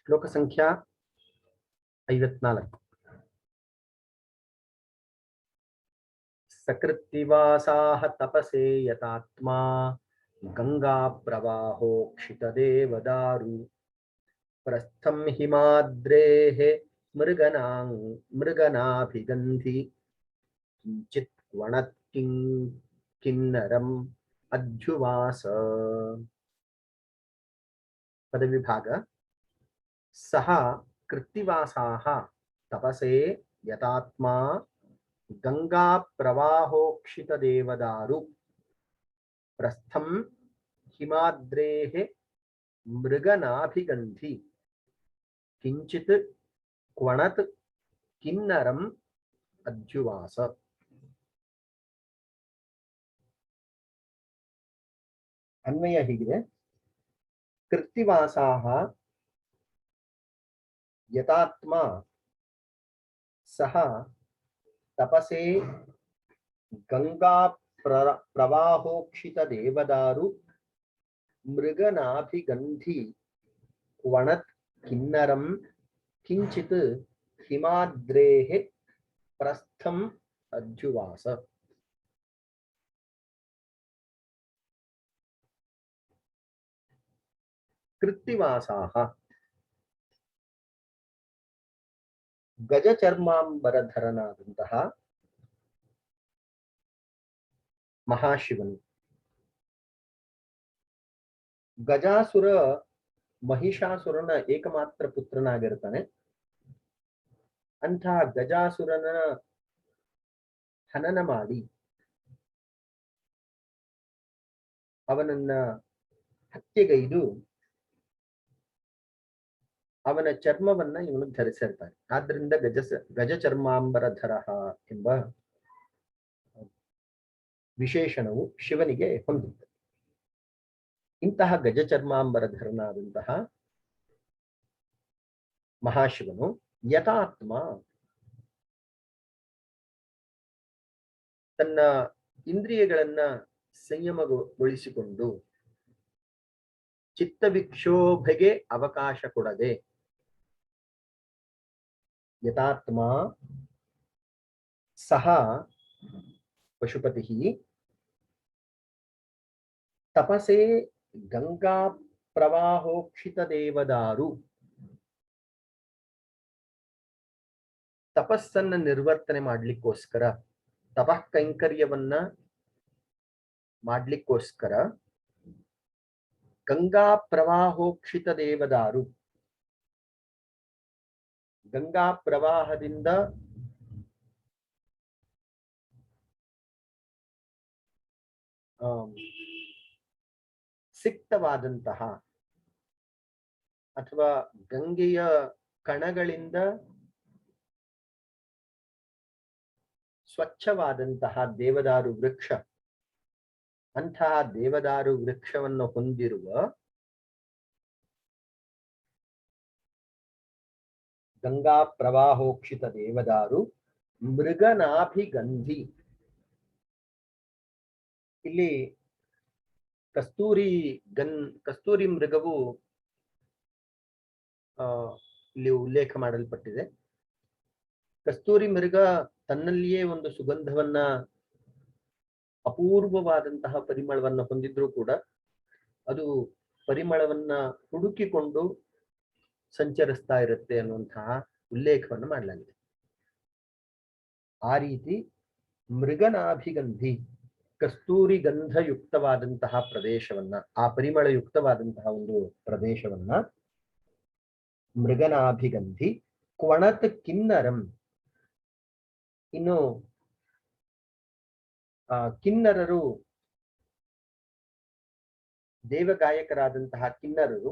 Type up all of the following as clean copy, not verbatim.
ಶ್ಲೋಕ ಸಂಖ್ಯಾ 54. ಸಕೃತ್ತಿವಾಸಾಹ ತಪಸೇ ಯತಾತ್ಮಾ ಗಂಗಾ ಪ್ರವಾಹೋ ಕ್ಷಿತದೇವದಾರು ಪ್ರಸ್ಥಂ ಹಿಮಾದ್ರೇಃ ಮೃಗನಾಭಿಗಂಧಿ ಕಿಂಚಿತ್ ವಣತ್ ಕಿನ್ನರಂ ಅಧ್ಯುವಾಸ. ಪದವಿಭಾಗ. ಸಹ ಕೃತ್ತಿವಾಸಾಹ ತಪಸೇ ಯತಾತ್ಮಾ ಗಂಗಾ ಪ್ರವಾಹೋಕ್ಷಿತ ದೇವದಾರು ಪ್ರಸ್ಥಂ ಹಿಮಾದ್ರೇಃ ಮೃಗನಾಭಿಗಂಧಿ ಕಿಂಚಿತ್ ಕ್ವಣತ್ ಕಿನ್ನರಂ ಅಧ್ಯುವಾಸ. ಅನ್ವಯ ಹೀಗಿದೆ. ಕೃತ್ತಿವಾಸಾಹ ಯತಾತ್ಮ ಸಹ ತಪಸೇ ಗಂಗಾ ಪ್ರವಾಹೋಕ್ಷಿತ ದೇವದಾರು ಮೃಗನಾಭಿಗಂಧಿ ವಣತ್ ಕಿನ್ನರಂ ಕಿಂಚಿತ್ ಹಿಮಾದ್ರೇಃ ಪ್ರಸ್ಥಂ ಅಧ್ಯುವಾಸ. ಕೃತ್ತಿವಾಸಾಹ ಗಜಚರ್ಮಾಂಬರಧರನಾದಂತಹ ಮಹಾಶಿವನು. ಗಜಾಸುರ ಮಹಿಷಾಸುರನ ಏಕಮಾತ್ರ ಪುತ್ರನಾಗಿರ್ತಾನೆ. ಅಂಥ ಗಜಾಸುರನ ಹನನ ಮಾಡಿ ಅವನನ್ನ ಹತ್ಯೆಗೈದು ಅವನ ಚರ್ಮವನ್ನ ಇವನು ಧರಿಸಿರ್ತಾನೆ. ಆದ್ರಿಂದ ಗಜಚರ್ಮಾಂಬರಧರ ಎಂಬ ವಿಶೇಷಣವು ಶಿವನಿಗೆ ಹೊಂದುತ್ತದೆ. ಇಂತಹ ಗಜಚರ್ಮಾಂಬರಧರನಾದಂತಹ ಮಹಾಶಿವನು ಯಥಾತ್ಮ ತನ್ನ ಇಂದ್ರಿಯಗಳನ್ನ ಸಂಯಮಗೊಳಿಸಿಕೊಂಡು ಚಿತ್ತವಿಕ್ಷೋಭೆಗೆ ಅವಕಾಶ ಕೊಡದೆ ಯಥಾತ್ಮ ಸಹ ಪಶುಪತಿ ತಪಸೇ ಗಂಗಾ ಪ್ರವಾಹೋಕ್ಷಿತ ದೇವದಾರು ತಪಸ್ಸನ್ನ ನಿರ್ವರ್ತನೆ ಮಾಡ್ಲಿಕ್ಕೋಸ್ಕರ, ತಪಃ ಕೈಂಕರ್ಯವನ್ನ ಮಾಡ್ಲಿಕ್ಕೋಸ್ಕರ ಗಂಗಾ ಪ್ರವಾಹೋಕ್ಷಿತ ದೇವದಾರು, ಗಂಗಾ ಪ್ರವಾಹದಿಂದ ಸಿಕ್ತವಾದಂತಹ ಅಥವಾ ಗಂಗೆಯ ಕಣಗಳಿಂದ ಸ್ವಚ್ಛವಾದಂತಹ ದೇವದಾರು ವೃಕ್ಷ, ಅಂತಹ ದೇವದಾರು ವೃಕ್ಷವನ್ನು ಹೊಂದಿರುವ ಗಂಗಾ ಪ್ರವಾಹೋಕ್ಷಿತ ದೇವದಾರು ಮೃಗನಾಭಿಗಂಧಿ. ಇಲ್ಲಿ ಕಸ್ತೂರಿ ಮೃಗವು ಇಲ್ಲಿ ಉಲ್ಲೇಖ ಮಾಡಲ್ಪಟ್ಟಿದೆ. ಕಸ್ತೂರಿ ಮೃಗ ತನ್ನಲ್ಲಿಯೇ ಒಂದು ಸುಗಂಧವನ್ನ, ಅಪೂರ್ವವಾದಂತಹ ಪರಿಮಳವನ್ನ ಹೊಂದಿದ್ರೂ ಕೂಡ ಅದು ಪರಿಮಳವನ್ನ ಹುಡುಕಿಕೊಂಡು ಸಂಚರಿಸ್ತಾ ಇರುತ್ತೆ ಅನ್ನುವಂತಹ ಉಲ್ಲೇಖವನ್ನು ಮಾಡಲಾಗಿದೆ. ಆ ರೀತಿ ಮೃಗನಾಭಿಗಂಧಿ, ಕಸ್ತೂರಿ ಗಂಧಯುಕ್ತವಾದಂತಹ ಪ್ರದೇಶವನ್ನ, ಆ ಪರಿಮಳಯುಕ್ತವಾದಂತಹ ಒಂದು ಪ್ರದೇಶವನ್ನ ಮೃಗನಾಭಿಗಂಧಿ ಕ್ವಣತ್ ಕಿನ್ನರಂ. ಇನ್ನು ಕಿನ್ನರರು, ದೇವಗಾಯಕರಾದಂತಹ ಕಿನ್ನರರು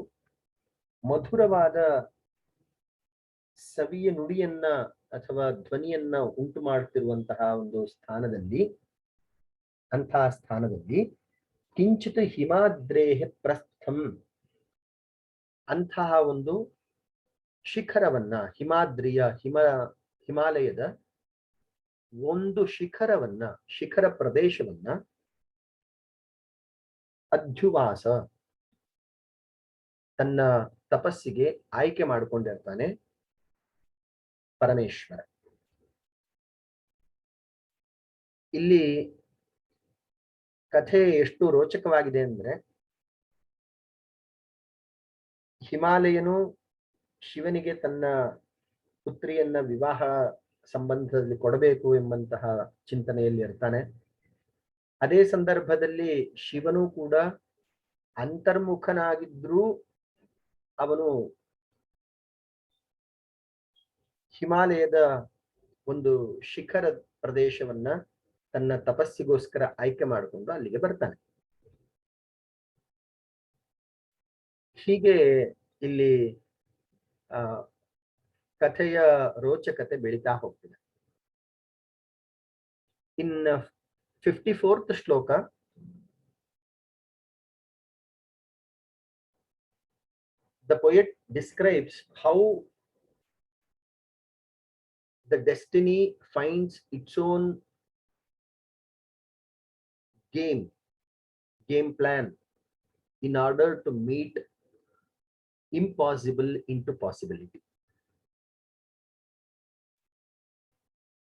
ಮಧುರವಾದ ಸವಿಯ ನುಡಿಯನ್ನ ಅಥವಾ ಧ್ವನಿಯನ್ನ ಉಂಟು ಮಾಡುತ್ತಿರುವಂತಹ ಒಂದು ಸ್ಥಾನದಲ್ಲಿ, ಅಂತಹ ಸ್ಥಾನದಲ್ಲಿ ಕಿಂಚಿತ್ ಹಿಮಾದ್ರೇಃ ಪ್ರಸ್ಥಂ, ಅಂತಹ ಒಂದು ಶಿಖರವನ್ನ, ಹಿಮಾಲಯದ ಒಂದು ಶಿಖರ ಪ್ರದೇಶವನ್ನ ಅಧ್ಯುವಾಸ, ತನ್ನ ತಪಸ್ಸಿಗೆ ಆಯ್ಕೆ ಮಾಡಿಕೊಂಡಿರ್ತಾನೆ ಪರಮೇಶ್ವರ. ಇಲ್ಲಿ ಕಥೆ ಎಷ್ಟು ರೋಚಕವಾಗಿದೆ ಅಂದ್ರೆ, ಹಿಮಾಲಯನು ಶಿವನಿಗೆ ತನ್ನ ಪುತ್ರಿಯನ್ನ ವಿವಾಹ ಸಂಬಂಧದಲ್ಲಿ ಕೊಡಬೇಕು ಎಂಬಂತಹ ಚಿಂತನೆಯಲ್ಲಿ ಇರ್ತಾನೆ. ಅದೇ ಸಂದರ್ಭದಲ್ಲಿ ಶಿವನು ಕೂಡ ಅಂತರ್ಮುಖನಾಗಿದ್ರೂ ಅವನು ಹಿಮಾಲಯದ ಒಂದು ಶಿಖರ ಪ್ರದೇಶವನ್ನ ತನ್ನ ತಪಸ್ಸಿಗೋಸ್ಕರ ಆಯ್ಕೆ ಮಾಡಿಕೊಂಡು ಅಲ್ಲಿಗೆ ಬರ್ತಾನೆ. ಹೀಗೆ ಇಲ್ಲಿ ಕಥೆಯ ರೋಚಕತೆ ಬೆಳೀತಾ ಹೋಗ್ತಿದೆ. ಇನ್ 54th ಶ್ಲೋಕ, the poet describes how the destiny finds its own game plan in order to meet impossible into possibility.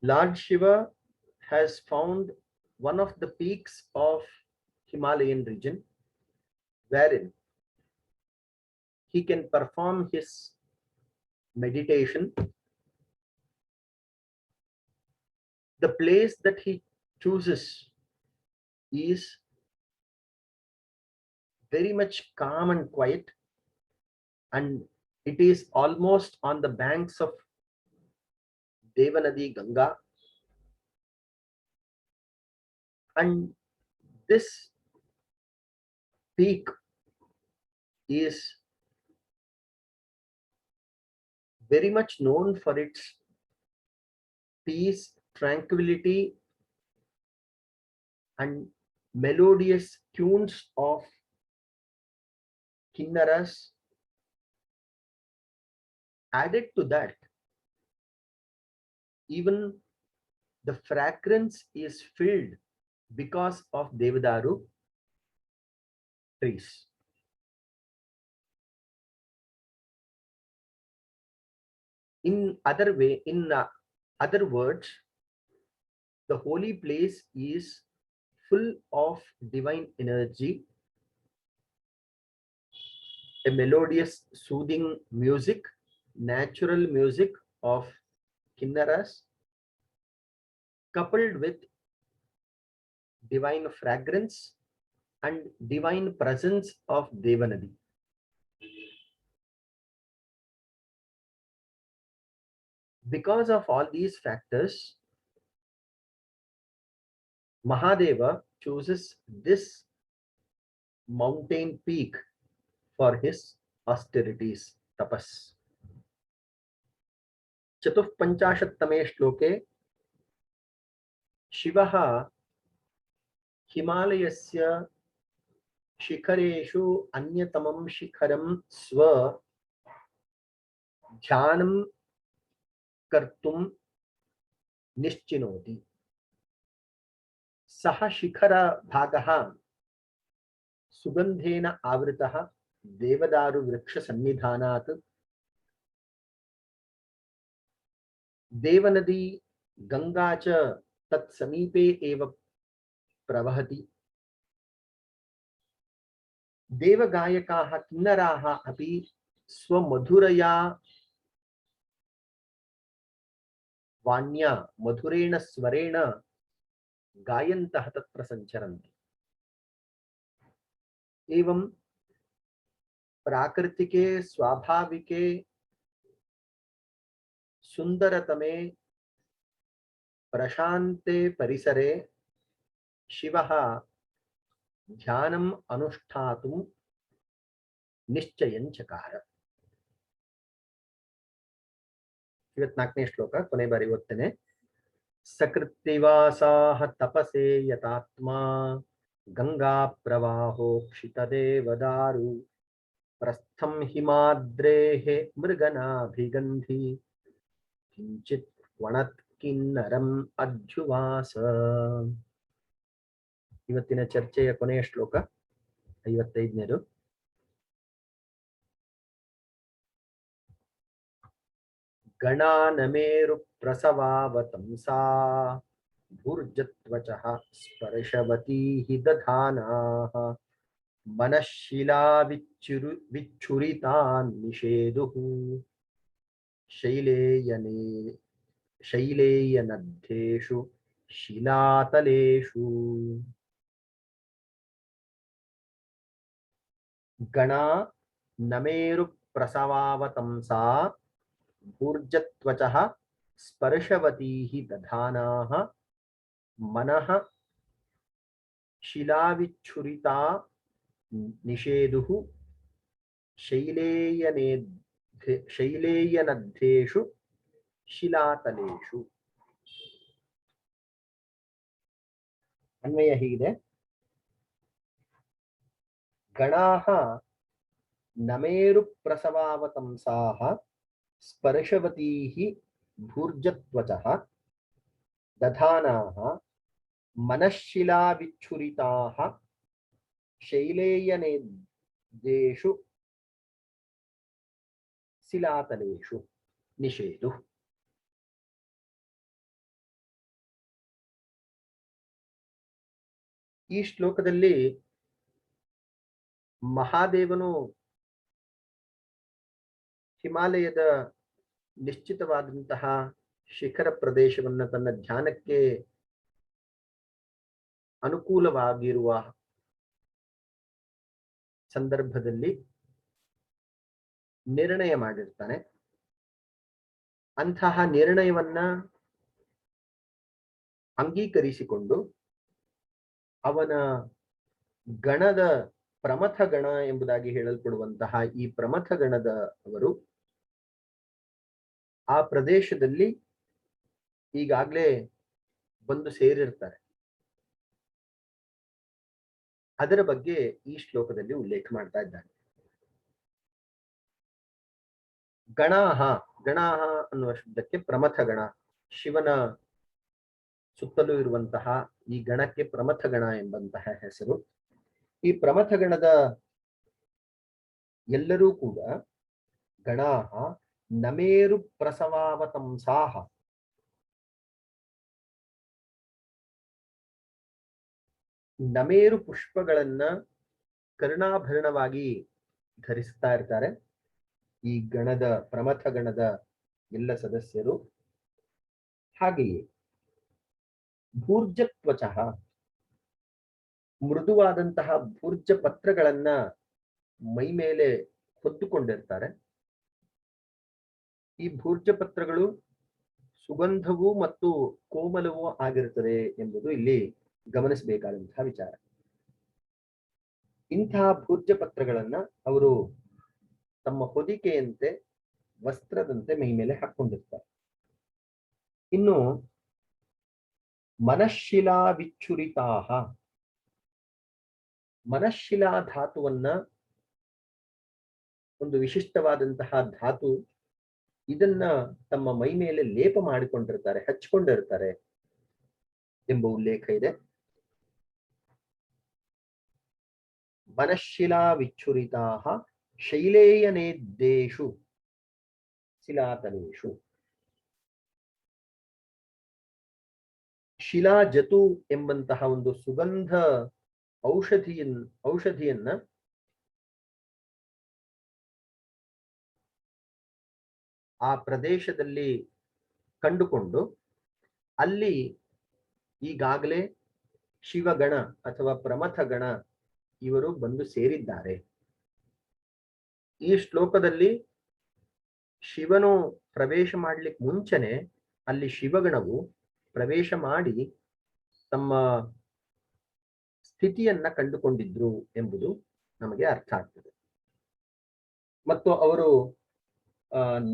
Lord Shiva has found one of the peaks of Himalayan region wherein he can perform his meditation. The place that he chooses is very much calm and quiet, and it is almost on the banks of Devanadi Ganga. And this peak is very much known for its peace, tranquility, and melodious tunes of kinnaras. Added to that, even the fragrance is filled because of Devadaru trees. In other words, the holy place is full of divine energy, a melodious, soothing music, natural music of kinnaras, coupled with divine fragrance and divine presence of Devanadi. Because of all these factors, Mahadeva chooses this mountain peak for his austerities, tapas. चतुःपञ्चाशत्तमे श्लोके शिवः हिमालयस्य शिखरेषु अन्यतमं शिखरं स्व ध्यानं कर्तुं निश्चिनोति. सः शिखर भागः सुगन्धेन आवृतः देवदारु वृक्ष सन्निधानात् देवनदी गंगा च तत्समीपे एव प्रवहति. देवगायकाः किन्नराः अपि स्वमधुरया वाण्या मधुरेण स्वरेण गायन्तः तत्र सञ्चरन्ति. एवं प्राकृतिके स्वाभाविके सुंदरतमे प्रशान्ते परिसरे शिवः ध्यानम् अनुष्ठातुं निश्चयं चकार. 54ನೇ ಶ್ಲೋಕ ಕೊನೆ ಬಾರಿ ಓದ್ತೇನೆ. ಸಕೃತ್ತಿವಾಸಾಹ ತಪಸೇ ಯತಾತ್ಮಾ ಗಂಗಾ ಪ್ರವಾಹೋ ಕ್ಷಿತದೇವದಾರು ಪ್ರಸ್ಥಂ ಹಿಮಾದ್ರೇಃ ಮೃಗನಾಭಿಗಂಧಿ ಕಿಂಚಿತ್ ವಣತ್ ಕಿನ್ನರಂ ಅಧ್ಯುವಾಸ. ಇವತ್ತಿನ ಚರ್ಚೆಯ ಕೊನೆಯ ಶ್ಲೋಕ 55ನೇದು. गणानमेरु प्रसवावतंसा भूर्जत्वचः स्पर्शवती हि दधानाः मनःशिला विच्छुरितान् निषेदुः शैलेयने शैलेयनद्धेषु शिलातलेषु गणा नमेरु प्रसवावतंसा भूर्जत्वचः स्पर्शवती हि दधानाः मनः शिलाविच्छुरिता निषेदुः शैलेयनद्धेषु शिलातलेषु. अन्वय ಹೀಗಿದೆ. ಗಣಾಃ ನಮೇರು ಪ್ರಸವಾವತಂಸಾಃ ಸ್ಪರ್ಶವತೀಃ ಭೂರ್ಜತ್ವಚಃ ದಧಾನಾಃ मनःशिलाविच्छुरिताः शैलेयनेदेषु शिलातलेषु निषेधुः. ಈ ಶ್ಲೋಕದಲ್ಲಿ ಮಹಾದೇವನು ಹಿಮಾಲಯದ ನಿಶ್ಚಿತವಾದಂತಹ ಶಿಖರ ಪ್ರದೇಶವನ್ನು ತನ್ನ ಧ್ಯಾನಕ್ಕೆ ಅನುಕೂಲವಾಗಿರುವ ಸಂದರ್ಭದಲ್ಲಿ ನಿರ್ಣಯ ಮಾಡಿರ್ತಾನೆ. ಅಂತಹ ನಿರ್ಣಯವನ್ನ ಅಂಗೀಕರಿಸಿಕೊಂಡು ಅವನ ಗಣದ ಪ್ರಮಥ ಗಣ ಎಂಬುದಾಗಿ ಹೇಳಲ್ಪಡುವಂತಹ ಈ ಪ್ರಮಥ ಗಣದ ಅವರು ಆ ಪ್ರದೇಶದಲ್ಲಿ ಈಗಾಗಲೇ ಬಂದು ಸೇರಿರ್ತಾರೆ. ಅದರ ಬಗ್ಗೆ ಈ ಶ್ಲೋಕದಲ್ಲಿ ಉಲ್ಲೇಖ ಮಾಡ್ತಾ ಇದ್ದಾನೆ. ಗಣಾಹ ಗಣಾಹ ಅನ್ನುವ ಶಬ್ದಕ್ಕೆ ಪ್ರಮಥ ಗಣ, ಶಿವನ ಸುತ್ತಲೂ ಇರುವಂತಹ ಈ ಗಣಕ್ಕೆ ಪ್ರಮಥ ಗಣ ಎಂಬಂತಹ ಹೆಸರು. ಈ ಪ್ರಮಥ ಗಣದ ಎಲ್ಲರೂ ಕೂಡ ಗಣಾಹ ನಮೇರು ಪ್ರಸವಾವತಂಸಾಹ, ನಮೇರು ಪುಷ್ಪಗಳನ್ನ ಕರ್ಣಾಭರಣವಾಗಿ ಧರಿಸ್ತಾ ಇರ್ತಾರೆ ಈ ಗಣದ ಪ್ರಮಥ ಗಣದ ಎಲ್ಲ ಸದಸ್ಯರು. ಹಾಗೆಯೇ ಭೂರ್ಜತ್ವಚಃ, ಮೃದುವಾದಂತಹ ಭೂರ್ಜ ಪತ್ರಗಳನ್ನ ಮೈ ಮೇಲೆ ಹೊತ್ತುಕೊಂಡಿರ್ತಾರೆ. ಈ ಭೂರ್ಜ ಪತ್ರಗಳು ಸುಗಂಧವೂ ಮತ್ತು ಕೋಮಲವೂ ಆಗಿರುತ್ತದೆ ಎಂಬುದು ಇಲ್ಲಿ ಗಮನಿಸಬೇಕಾದಂತಹ ವಿಚಾರ. ಇಂತಹ ಭೂರ್ಜ ಪತ್ರಗಳನ್ನ ಅವರು ತಮ್ಮ ಹೊದಿಕೆಯಂತೆ ವಸ್ತ್ರದಂತೆ ಮೈ ಮೇಲೆ ಹಾಕೊಂಡಿರ್ತಾರೆ. ಇನ್ನು ಮನಃಶಿಲಾ ವಿಚ್ಚುರಿತಾಹ, ಮನಃಶಿಲಾ ಧಾತುವನ್ನ ಒಂದು ವಿಶಿಷ್ಟವಾದಂತಹ ಧಾತು, ಇದನ್ನ ತಮ್ಮ ಮೈ ಮೇಲೆ ಲೇಪ ಮಾಡಿಕೊಂಡಿರ್ತಾರೆ, ಹಚ್ಕೊಂಡಿರ್ತಾರೆ ಎಂಬ ಉಲ್ಲೇಖ ಇದೆ. ಮನಃಶಿಲಾ ವಿಚ್ಚುರಿತಾಹ ಶೈಲೇಯನೇದ್ದೇಷು ಶಿಲಾತಲೇಷು. ಶಿಲಾಜತು ಎಂಬಂತಹ ಒಂದು ಸುಗಂಧ ಔಷಧಿಯನ್ನ ಆ ಪ್ರದೇಶದಲ್ಲಿ ಕಂಡುಕೊಂಡು ಅಲ್ಲಿ ಈಗಾಗಲೇ ಶಿವಗಣ ಅಥವಾ ಪ್ರಮಥ ಗಣ ಇವರು ಬಂದು ಸೇರಿದ್ದಾರೆ. ಈ ಶ್ಲೋಕದಲ್ಲಿ ಶಿವನು ಪ್ರವೇಶ ಮಾಡ್ಲಿಕ್ಕೆ ಮುಂಚೆನೆ ಅಲ್ಲಿ ಶಿವಗಣವು ಪ್ರವೇಶ ಮಾಡಿ ತಮ್ಮ ಸ್ಥಿತಿಯನ್ನ ಕಂಡುಕೊಂಡಿದ್ರು ಎಂಬುದು ನಮಗೆ ಅರ್ಥ ಆಗ್ತದೆ. ಮತ್ತು ಅವರು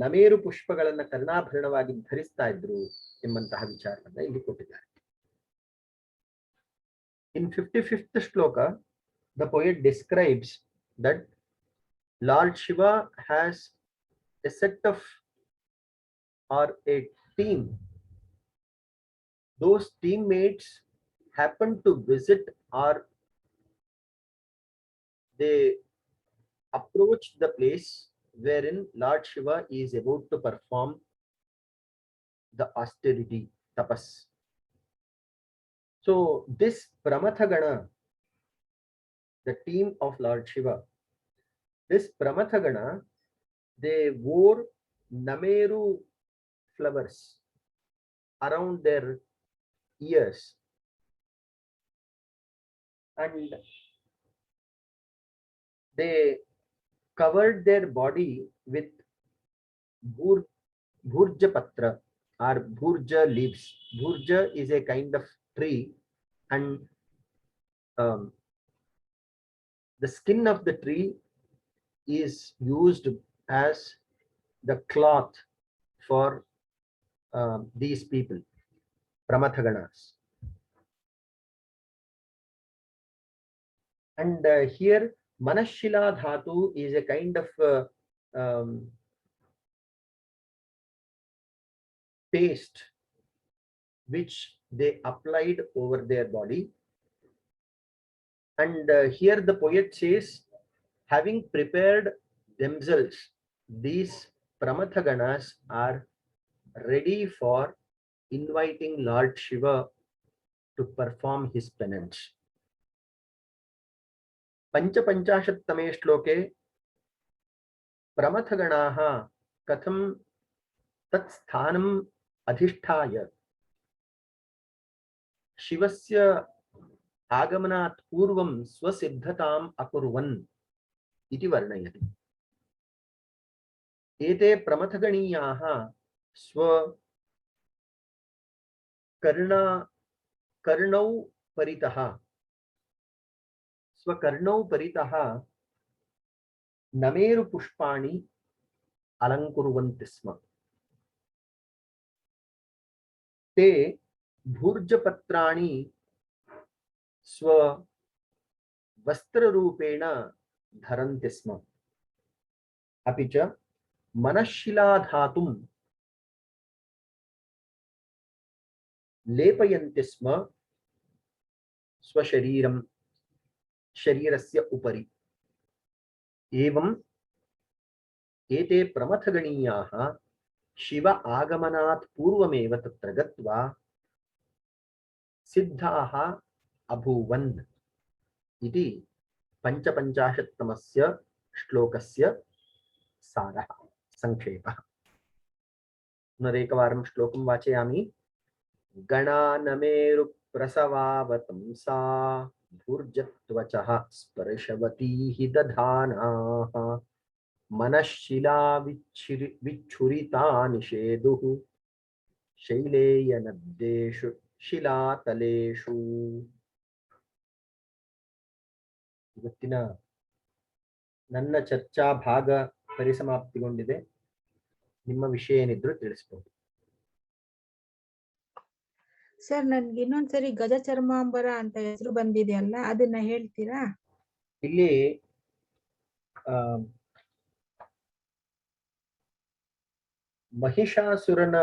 ನಮೇರು ಪುಷ್ಪಗಳನ್ನ ಕರ್ಣಾಭರಣವಾಗಿ ಧರಿಸ್ತಾ ಇದ್ರು ಎಂಬಂತಹ ವಿಚಾರವನ್ನ ಇಲ್ಲಿ ಕೊಟ್ಟಿದ್ದಾರೆ. In 55th shloka, the poet describes that Lord Shiva has a set of or a team. Those teammates happen to visit or they approach the place wherein Lord Shiva is about to perform the austerity, tapas. So this Pramathagana, the team of Lord Shiva, this Pramathagana, they wore Nameru flowers around their ears, and they covered their body with Bhurja Patra or Bhurja leaves. Bhurja is a kind of tree, and the skin of the tree is used as the cloth for these people, Pramathaganas. And here Manashila Dhatu is a kind of paste which they applied over their body. And here the poet says, having prepared themselves, these Pramathaganas are ready for inviting Lord Shiva to perform his penance. Panchashattame shloke Pramathaganaha katham tat sthanam adhisthaya Shivasya आगमनात् पूर्वं स्वसिद्धताम् अकुर्वन् इति वर्णयति. एते प्रमथगणीयाः स्वकर्णौ परितः नमेरु पुष्पाणि अलङ्कुर्वन्ति स्म. ते भूर्जपत्राणि स्व वस्त्ररूपेण धरन्ति स्म. अपि च मनःशिलाधातुं लेपयन्ति स्म स्वशरीरं शरीरस्य उपरि. एवं एते प्रमथगणीयाः शिव आगमनात् पूर्वमेव तत्र गत्वा सिद्धाः अभूवन् इति पंचपञ्चाशत्तमस्य श्लोकस्य सारः संक्षेपः. पुनरेकवारं श्लोकं वाचयामि. गणानमेरु प्रसवावतंसा भूर्जत्वचः स्पर्शवती हि दधानाः मनःशिला विच्छुरिता निषेदुः शैलेयनद्देषु ಶಿಲಾತಲೇಶು. ಇವತ್ತಿನ ನನ್ನ ಚರ್ಚಾ ಭಾಗ ಪರಿಸಮಾಪ್ತಿಗೊಂಡಿದೆ. ನಿಮ್ಮ ವಿಷಯ ಏನಿದ್ರು ತಿಳಿಸಬಹುದು. ಸರ್, ನನ್ಗೆ ಇನ್ನೊಂದ್ಸರಿ ಗಜ ಚರ್ಮಾಂಬರ ಅಂತ ಹೆಸರು ಬಂದಿದೆಯಲ್ಲ, ಅದನ್ನ ಹೇಳ್ತೀರಾ? ಇಲ್ಲಿ ಮಹಿಷಾಸುರನ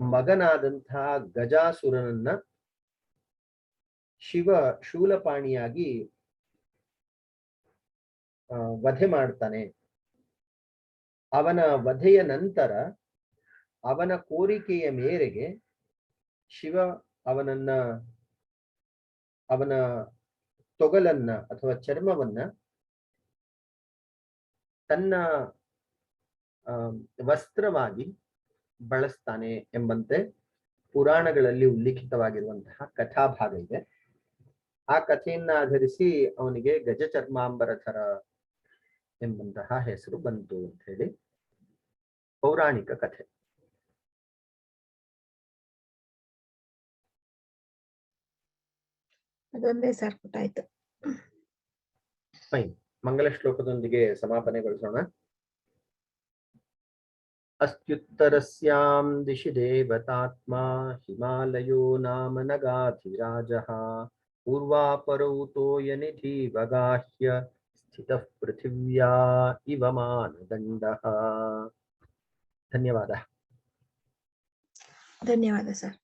ಮಗನಾದಂತಹ ಗಜಾಸುರನನ್ನ ಶಿವ ಶೂಲಪಾಣಿಯಾಗಿ ವಧೆ ಮಾಡ್ತಾನೆ. ಅವನ ವಧೆಯ ನಂತರ ಅವನ ಕೋರಿಕೆಯ ಮೇರೆಗೆ ಶಿವ ಅವನ ತೊಗಲನ್ನ ಅಥವಾ ಚರ್ಮವನ್ನ ತನ್ನ ವಸ್ತ್ರವಾಗಿ ಬಳಸ್ತಾನೆ ಎಂಬಂತೆ ಪುರಾಣಗಳಲ್ಲಿ ಉಲ್ಲೇಖಿತವಾಗಿರುವಂತಹ ಕಥಾಭಾಗ ಇದೆ. ಆ ಕಥೆಯನ್ನ ಆಧರಿಸಿ ಅವನಿಗೆ ಗಜ ಚರ್ಮಾಂಬರಧರ ಎಂಬಂತಹ ಹೆಸರು ಬಂತು ಅಂತ ಹೇಳಿ ಪೌರಾಣಿಕ ಕಥೆ. ಅದೊಂದೇ ಸರ್ ಪುಟ್ಟಾಯ್ತು. ಫೈನ್. ಮಂಗಲ ಶ್ಲೋಕದೊಂದಿಗೆ ಸಮಾಪನೆಗೊಳಿಸೋಣ. अस्त्युत्तरस्यां दिशि देवतात्मा हिमालयो नाम नगाधिराजः पूर्वापरौ तोयनिधि वगाह्य स्थितः पृथिव्या इव मानदण्डः. धन्यवादः. ಧನ್ಯವಾದ ಸರ್.